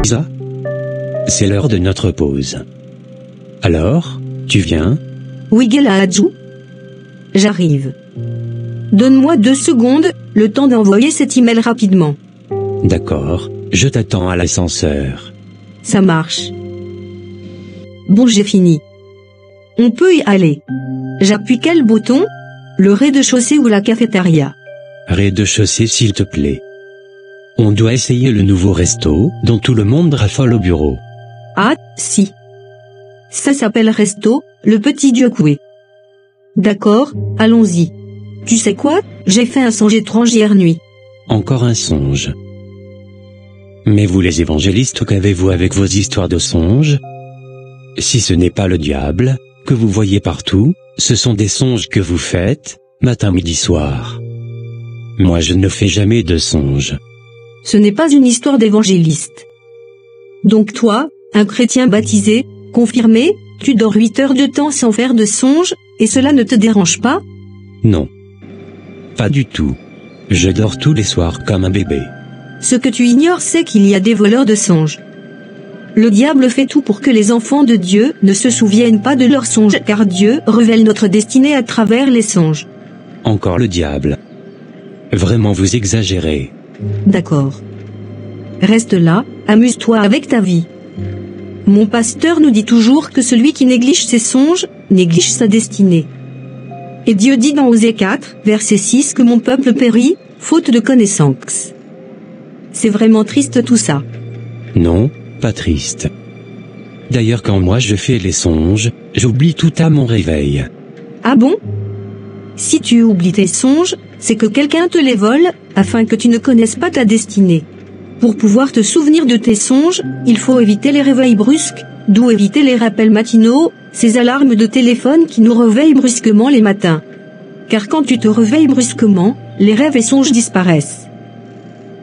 Lisa? C'est l'heure de notre pause. Alors, tu viens? Oui, Gelahadju. J'arrive. Donne-moi 2 secondes, le temps d'envoyer cet email rapidement. D'accord, je t'attends à l'ascenseur. Ça marche. Bon, j'ai fini. On peut y aller. J'appuie quel bouton? Le rez-de-chaussée ou la cafétéria? Rez-de-chaussée s'il te plaît. On doit essayer le nouveau resto, dont tout le monde raffole au bureau. Ah, si. Ça s'appelle Resto, le petit dieu coué. D'accord, allons-y. Tu sais quoi? J'ai fait un songe étrange hier nuit. Encore un songe. Mais vous les évangélistes, qu'avez-vous avec vos histoires de songes? Si ce n'est pas le diable, que vous voyez partout, ce sont des songes que vous faites, matin, midi, soir. Moi je ne fais jamais de songes. Ce n'est pas une histoire d'évangéliste. Donc toi, un chrétien baptisé, confirmé, tu dors 8 heures de temps sans faire de songes, et cela ne te dérange pas? Non. Pas du tout. Je dors tous les soirs comme un bébé. Ce que tu ignores, c'est qu'il y a des voleurs de songes. Le diable fait tout pour que les enfants de Dieu ne se souviennent pas de leurs songes, car Dieu révèle notre destinée à travers les songes. Encore le diable. Vraiment vous exagérez. D'accord. Reste là, amuse-toi avec ta vie. Mon pasteur nous dit toujours que celui qui néglige ses songes, néglige sa destinée. Et Dieu dit dans Osée 4, verset 6 que mon peuple périt, faute de connaissance. C'est vraiment triste tout ça. Non, pas triste. D'ailleurs quand moi je fais les songes, j'oublie tout à mon réveil. Ah bon? Si tu oublies tes songes, c'est que quelqu'un te les vole, afin que tu ne connaisses pas ta destinée. Pour pouvoir te souvenir de tes songes, il faut éviter les réveils brusques, d'où éviter les rappels matinaux, ces alarmes de téléphone qui nous réveillent brusquement les matins. Car quand tu te réveilles brusquement, les rêves et songes disparaissent.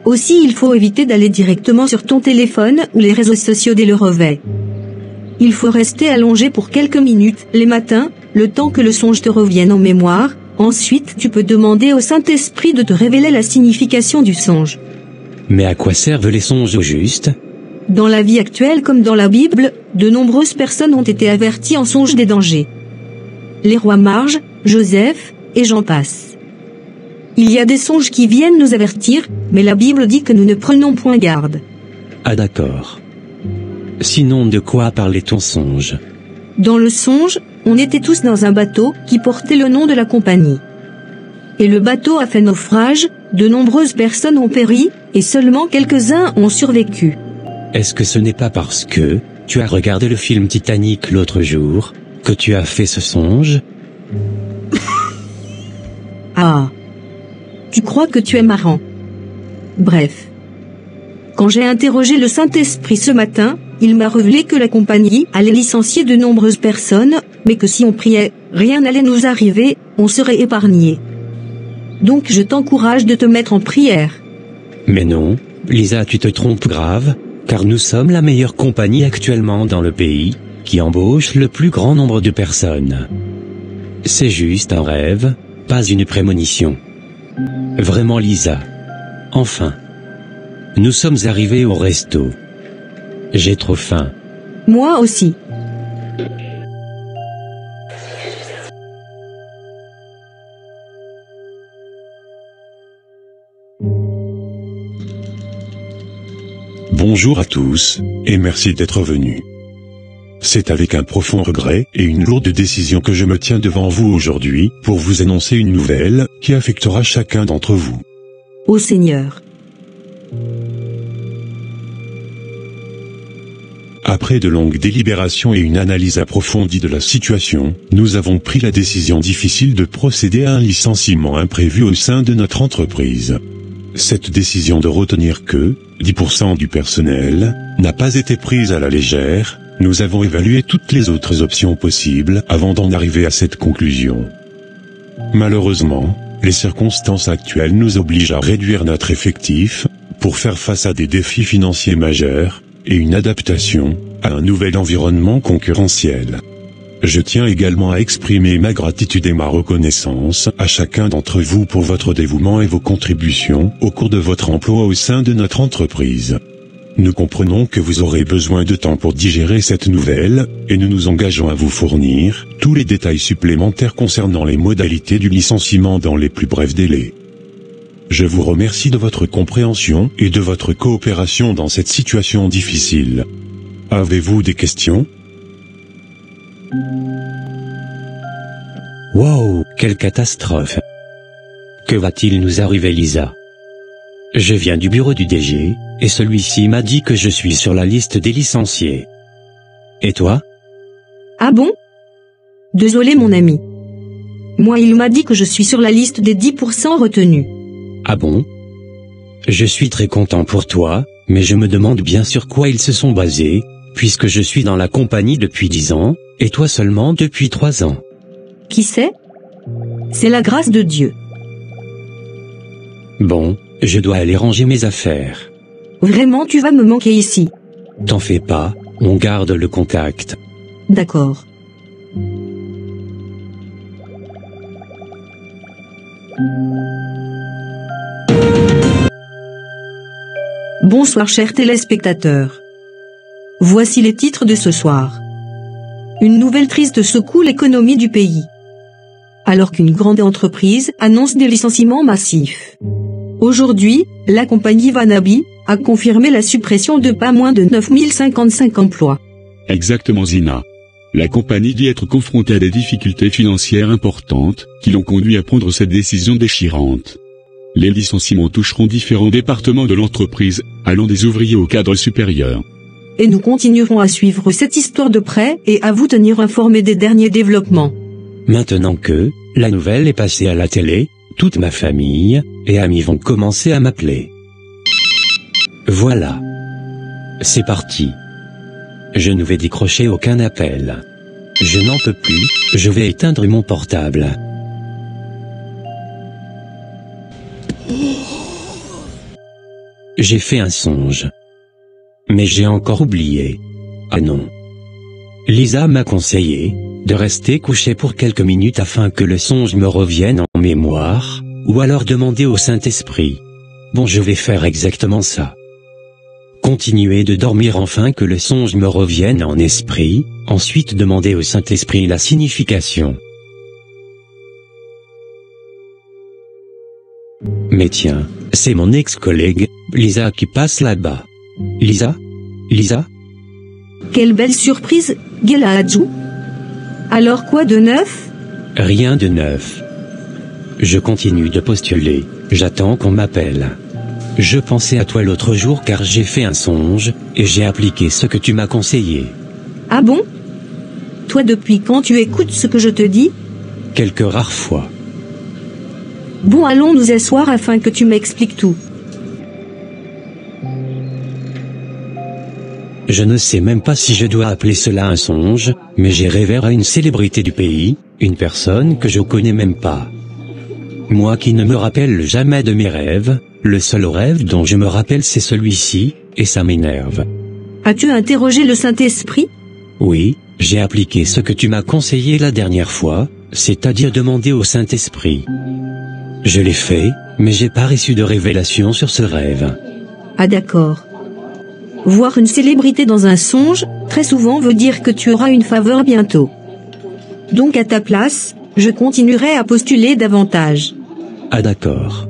Aussi il faut éviter d'aller directement sur ton téléphone ou les réseaux sociaux dès le réveil. Il faut rester allongé pour quelques minutes, les matins, le temps que le songe te revienne en mémoire. Ensuite tu peux demander au Saint-Esprit de te révéler la signification du songe. Mais à quoi servent les songes au juste? Dans la vie actuelle comme dans la Bible, de nombreuses personnes ont été averties en songe des dangers. Les rois mages, Joseph, et j'en passe. Il y a des songes qui viennent nous avertir, mais la Bible dit que nous ne prenons point garde. Ah d'accord. Sinon de quoi parlait ton songe? Dans le songe, on était tous dans un bateau qui portait le nom de la compagnie. Et le bateau a fait naufrage, de nombreuses personnes ont péri, et seulement quelques-uns ont survécu. Est-ce que ce n'est pas parce que tu as regardé le film Titanic l'autre jour que tu as fait ce songe? Ah. Tu crois que tu es marrant. Bref. Quand j'ai interrogé le Saint-Esprit ce matin, il m'a révélé que la compagnie allait licencier de nombreuses personnes, mais que si on priait, rien n'allait nous arriver, on serait épargné. Donc je t'encourage de te mettre en prière. Mais non, Lisa, tu te trompes grave, car nous sommes la meilleure compagnie actuellement dans le pays, qui embauche le plus grand nombre de personnes. C'est juste un rêve, pas une prémonition. Vraiment Lisa. Enfin. Nous sommes arrivés au resto. J'ai trop faim. Moi aussi. Bonjour à tous, et merci d'être venus. C'est avec un profond regret et une lourde décision que je me tiens devant vous aujourd'hui, pour vous annoncer une nouvelle, qui affectera chacun d'entre vous. Ô Seigneur. Après de longues délibérations et une analyse approfondie de la situation, nous avons pris la décision difficile de procéder à un licenciement imprévu au sein de notre entreprise. Cette décision de retenir que 10% du personnel n'a pas été prise à la légère. Nous avons évalué toutes les autres options possibles avant d'en arriver à cette conclusion. Malheureusement, les circonstances actuelles nous obligent à réduire notre effectif pour faire face à des défis financiers majeurs et une adaptation à un nouvel environnement concurrentiel. Je tiens également à exprimer ma gratitude et ma reconnaissance à chacun d'entre vous pour votre dévouement et vos contributions au cours de votre emploi au sein de notre entreprise. Nous comprenons que vous aurez besoin de temps pour digérer cette nouvelle, et nous nous engageons à vous fournir tous les détails supplémentaires concernant les modalités du licenciement dans les plus brefs délais. Je vous remercie de votre compréhension et de votre coopération dans cette situation difficile. Avez-vous des questions ? Wow, quelle catastrophe! Que va-t-il nous arriver, Lisa? Je viens du bureau du DG, et celui-ci m'a dit que je suis sur la liste des licenciés. Et toi? Ah bon? Désolé mon ami. Moi il m'a dit que je suis sur la liste des 10% retenus. Ah bon? Je suis très content pour toi, mais je me demande bien sur quoi ils se sont basés, puisque je suis dans la compagnie depuis 10 ans, et toi seulement depuis 3 ans. Qui sait? C'est la grâce de Dieu. Bon, je dois aller ranger mes affaires. Vraiment tu vas me manquer ici. T'en fais pas, on garde le contact. D'accord. Bonsoir chers téléspectateurs. Voici les titres de ce soir. Une nouvelle triste secoue l'économie du pays. Alors qu'une grande entreprise annonce des licenciements massifs. Aujourd'hui, la compagnie Vanabi a confirmé la suppression de pas moins de 9055 emplois. Exactement Zina. La compagnie dit être confrontée à des difficultés financières importantes, qui l'ont conduit à prendre cette décision déchirante. Les licenciements toucheront différents départements de l'entreprise, allant des ouvriers au cadre supérieur. Et nous continuerons à suivre cette histoire de près et à vous tenir informés des derniers développements. Maintenant que la nouvelle est passée à la télé, toute ma famille et amis vont commencer à m'appeler. Voilà. C'est parti. Je ne vais décrocher aucun appel. Je n'en peux plus, je vais éteindre mon portable. J'ai fait un songe. Mais j'ai encore oublié. Ah non. Lisa m'a conseillé de rester couché pour quelques minutes afin que le songe me revienne en mémoire, ou alors demander au Saint-Esprit. Bon, je vais faire exactement ça. Continuer de dormir afin que le songe me revienne en esprit, ensuite demander au Saint-Esprit la signification. Mais tiens, c'est mon ex-collègue, Lisa qui passe là-bas. Lisa? Lisa? Quelle belle surprise, Gelahadjou. Alors quoi de neuf? Rien de neuf. Je continue de postuler, j'attends qu'on m'appelle. Je pensais à toi l'autre jour car j'ai fait un songe, et j'ai appliqué ce que tu m'as conseillé. Ah bon? Toi depuis quand tu écoutes ce que je te dis? Quelques rares fois. Bon allons nous asseoir afin que tu m'expliques tout. Je ne sais même pas si je dois appeler cela un songe, mais j'ai rêvé à une célébrité du pays, une personne que je connais même pas. Moi qui ne me rappelle jamais de mes rêves, le seul rêve dont je me rappelle c'est celui-ci, et ça m'énerve. As-tu interrogé le Saint-Esprit? Oui, j'ai appliqué ce que tu m'as conseillé la dernière fois, c'est-à-dire demander au Saint-Esprit. Je l'ai fait, mais j'ai pas reçu de révélation sur ce rêve. Ah d'accord. Voir une célébrité dans un songe, très souvent veut dire que tu auras une faveur bientôt. Donc à ta place, je continuerai à postuler davantage. Ah d'accord.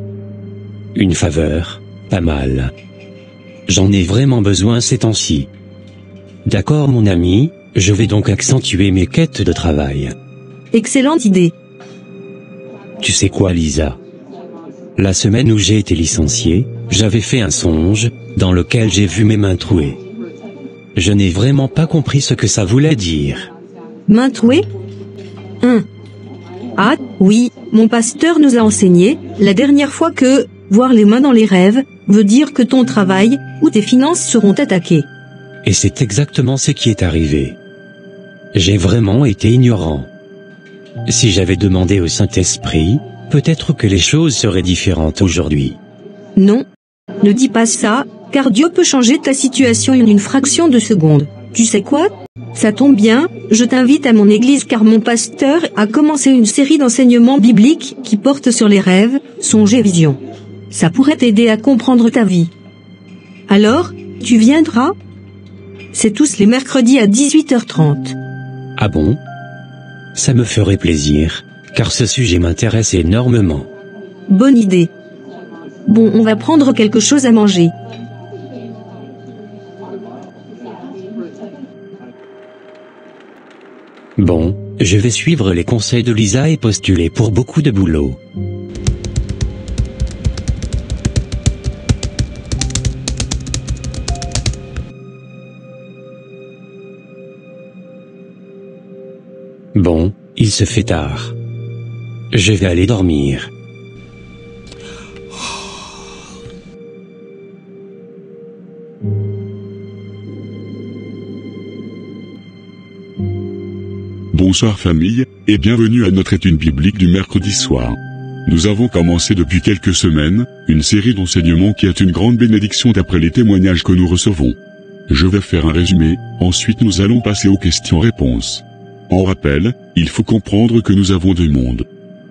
Une faveur, pas mal. J'en ai vraiment besoin ces temps-ci. D'accord mon ami, je vais donc accentuer mes quêtes de travail. Excellente idée. Tu sais quoi Lisa? La semaine où j'ai été licencié, j'avais fait un songe, dans lequel j'ai vu mes mains trouées. Je n'ai vraiment pas compris ce que ça voulait dire. Main trouée? Ah, oui, mon pasteur nous a enseigné, la dernière fois que, voir les mains dans les rêves, veut dire que ton travail, ou tes finances seront attaquées. Et c'est exactement ce qui est arrivé. J'ai vraiment été ignorant. Si j'avais demandé au Saint-Esprit, peut-être que les choses seraient différentes aujourd'hui. Non. Ne dis pas ça, car Dieu peut changer ta situation en une fraction de seconde. Tu sais quoi? Ça tombe bien, je t'invite à mon église car mon pasteur a commencé une série d'enseignements bibliques qui portent sur les rêves, songes et visions. Ça pourrait t'aider à comprendre ta vie. Alors, Tu viendras? C'est tous les mercredis à 18h30. Ah bon? Ça me ferait plaisir, car ce sujet m'intéresse énormément. Bonne idée. Bon, on va prendre quelque chose à manger. Bon, je vais suivre les conseils de Lisa et postuler pour beaucoup de boulot. Bon, il se fait tard. Je vais aller dormir. Bonsoir famille, et bienvenue à notre étude biblique du mercredi soir. Nous avons commencé depuis quelques semaines, une série d'enseignements qui est une grande bénédiction d'après les témoignages que nous recevons. Je vais faire un résumé, ensuite nous allons passer aux questions-réponses. En rappel, il faut comprendre que nous avons deux mondes.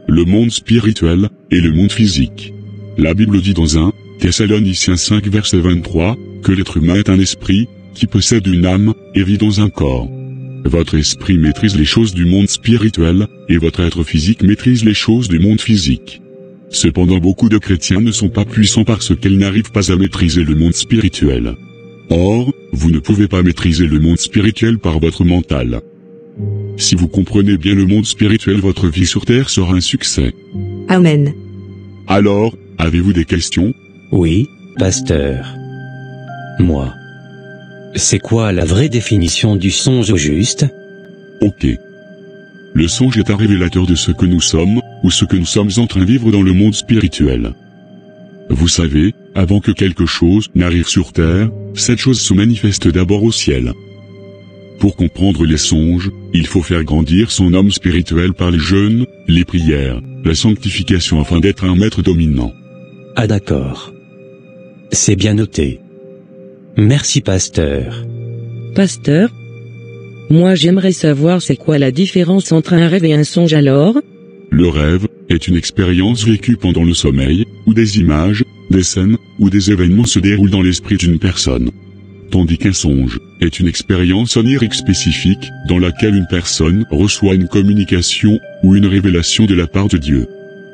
Le monde spirituel, et le monde physique. La Bible dit dans 1 Thessaloniciens 5 verset 23, que l'être humain est un esprit, qui possède une âme, et vit dans un corps. Votre esprit maîtrise les choses du monde spirituel, et votre être physique maîtrise les choses du monde physique. Cependant beaucoup de chrétiens ne sont pas puissants parce qu'ils n'arrivent pas à maîtriser le monde spirituel. Or, vous ne pouvez pas maîtriser le monde spirituel par votre mental. Si vous comprenez bien le monde spirituel, votre vie sur terre sera un succès. Amen. Alors, avez-vous des questions? Oui, pasteur. Moi. C'est quoi la vraie définition du songe au juste? Ok. Le songe est un révélateur de ce que nous sommes, ou ce que nous sommes en train de vivre dans le monde spirituel. Vous savez, avant que quelque chose n'arrive sur terre, cette chose se manifeste d'abord au ciel. Pour comprendre les songes, il faut faire grandir son homme spirituel par les jeûnes, les prières, la sanctification afin d'être un maître dominant. Ah d'accord. C'est bien noté. Merci pasteur. Pasteur? Moi j'aimerais savoir c'est quoi la différence entre un rêve et un songe alors? Le rêve est une expérience vécue pendant le sommeil, où des images, des scènes, ou des événements se déroulent dans l'esprit d'une personne. Tandis qu'un songe est une expérience onirique spécifique, dans laquelle une personne reçoit une communication, ou une révélation de la part de Dieu.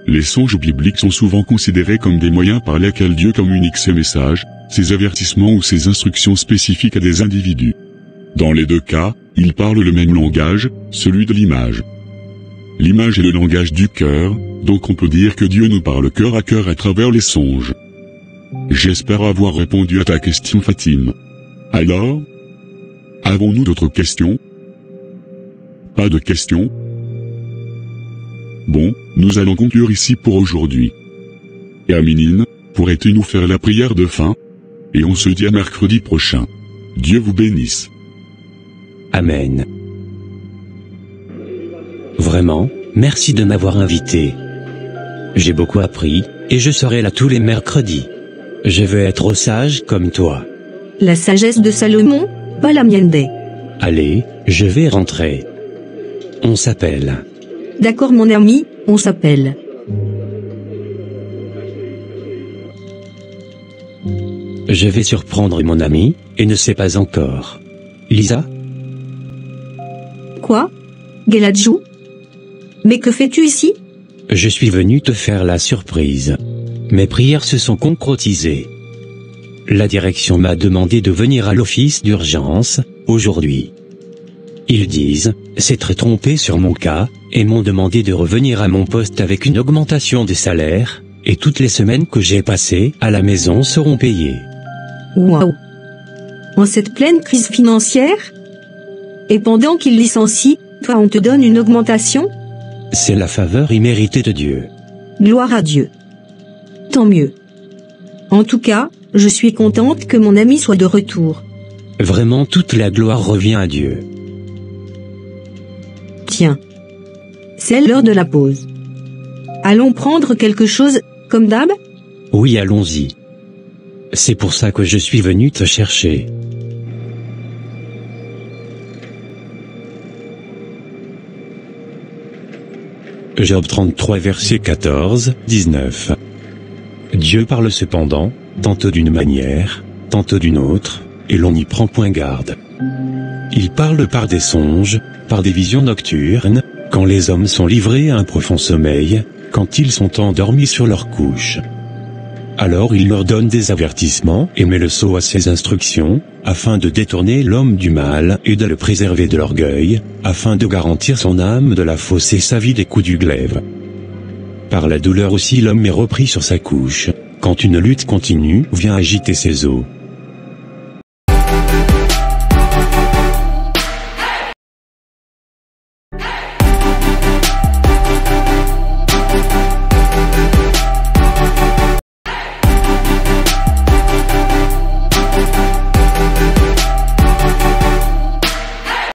Les songes bibliques sont souvent considérés comme des moyens par lesquels Dieu communique ses messages, ses avertissements ou ses instructions spécifiques à des individus. Dans les deux cas, il parle le même langage, celui de l'image. L'image est le langage du cœur, donc on peut dire que Dieu nous parle cœur à travers les songes. J'espère avoir répondu à ta question Fatim. Alors? Avons-nous d'autres questions? Pas de questions? Bon, nous allons conclure ici pour aujourd'hui. Herminine, pourrais-tu nous faire la prière de fin? Et on se dit à mercredi prochain. Dieu vous bénisse. Amen. Vraiment, merci de m'avoir invité. J'ai beaucoup appris, et je serai là tous les mercredis. Je veux être sage comme toi. La sagesse de Salomon, pas la mienne des. Allez, je vais rentrer. On s'appelle. D'accord mon ami, on s'appelle. Je vais surprendre mon ami, et ne sais pas encore. Lisa? Quoi? Geladjou? Mais que fais-tu ici? Je suis venu te faire la surprise. Mes prières se sont concrétisées. La direction m'a demandé de venir à l'office d'urgence, aujourd'hui. Ils disent, s'être trompés sur mon cas, et m'ont demandé de revenir à mon poste avec une augmentation de salaire, et toutes les semaines que j'ai passées à la maison seront payées. Waouh! En cette pleine crise financière? Et pendant qu'ils licencient, toi on te donne une augmentation? C'est la faveur imméritée de Dieu. Gloire à Dieu. Tant mieux. En tout cas, je suis contente que mon ami soit de retour. Vraiment toute la gloire revient à Dieu. Tiens. C'est l'heure de la pause. Allons prendre quelque chose, comme d'hab? Oui, allons-y. C'est pour ça que je suis venu te chercher. Job 33 verset 14, 19. Dieu parle cependant, tantôt d'une manière, tantôt d'une autre, et l'on n'y prend point garde. Il parle par des songes, par des visions nocturnes, quand les hommes sont livrés à un profond sommeil, quand ils sont endormis sur leur couche. Alors il leur donne des avertissements et met le sceau à ses instructions, afin de détourner l'homme du mal et de le préserver de l'orgueil, afin de garantir son âme de la fosse et sa vie des coups du glaive. Par la douleur aussi l'homme est repris sur sa couche, quand une lutte continue vient agiter ses os.